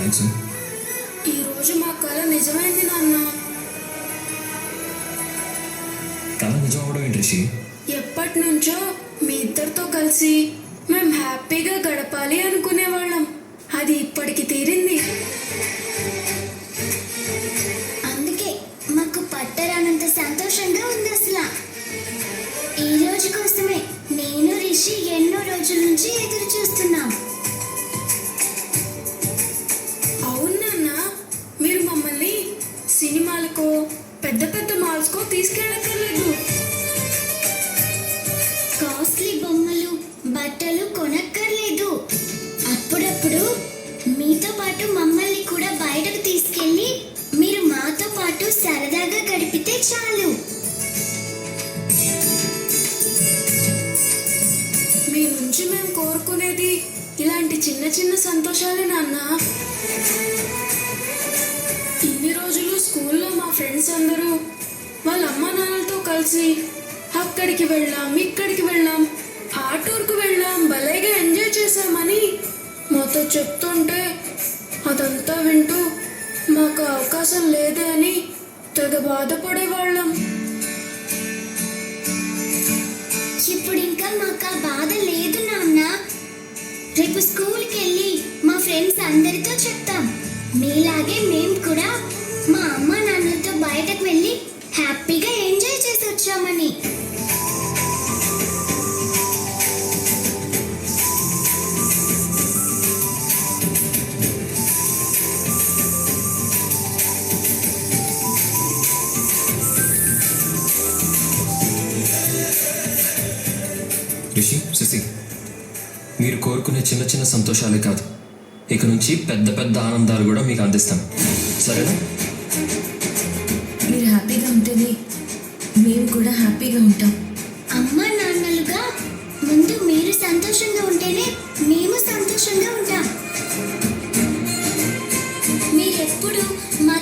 Thanks. ఈరోజు మా కళ నిజమైంది నాన్న. కళ నిజం అవడం ఏంటి రిషి? ఎప్పటి నుంచో మీ ఇద్దరితో కలిసి మేము హ్యాపీగా గడపాలి అనుకునేవాళ్ళం. అది ఇప్పటికి తీరింది. అందుకే మాకు పట్టరానంత సంతోషంగా ఉంది అసలు. ఈ రోజు కోసమే నేను రిషి ఎన్నో రోజుల నుంచి ఎదురు చూస్తున్నాం. అవును నాన్న, మీరు మమ్మల్ని సినిమాలకో పెద్ద పెద్ద మాల్స్కో తీసుకెళ్ళక్కర్లేదు. కాస్ట్లీ బొమ్మలు బట్టలు కొనక్కర్లేదు. అప్పుడప్పుడు మీతో పాటు మమ్మల్ని కూడా బయటకు తీసుకెళ్ళి మీరు మాతో పాటు సరదాగా గడిపితే చాలు. మీ నుంచి మేము కోరుకునేది ఇలాంటి చిన్న చిన్న సంతోషాలే నాన్న. ఇన్ని రోజులు స్కూల్లో మా ఫ్రెండ్స్ అందరూ వాళ్ళ అమ్మా నాన్నలతో కలిసి అక్కడికి వెళ్ళాం, ఇక్కడికి వెళ్ళాం, ఆ టూర్కు వెళ్ళాం, భలేగా ఎంజాయ్ చేశామని మాతో చెప్తుంటే అదంతా వింటూ మాకు అవకాశం లేదే అని తెగ బాధపడేవాళ్ళం. ఇప్పుడు ఇంకా మాకు ఆ బాధ లేదు నాన్న. రేపు స్కూల్కి వెళ్ళి మా ఫ్రెండ్స్ అందరితో చెప్తాం, మీలాగే మేము కూడా మా అమ్మ నాన్నలతో బయటకు వెళ్ళి హ్యాపీగా ఎంజాయ్ చేసి వచ్చామని. రిషి, శశి, మీరు కోరుకునే చిన్న చిన్న సంతోషాలే కాదు, ఇక నుంచి పెద్ద పెద్ద ఆనందాలు కూడా మీకు అందిస్తాం. సరేనా? మీరు హ్యాపీగా ఉంటేనే మేము కూడా హ్యాపీగా ఉంటాం. అమ్మ నాన్నలుగా ముందు మీరు సంతోషంగా ఉంటేనే మేము సంతోషంగా ఉంటాం. మీరెప్పుడు మా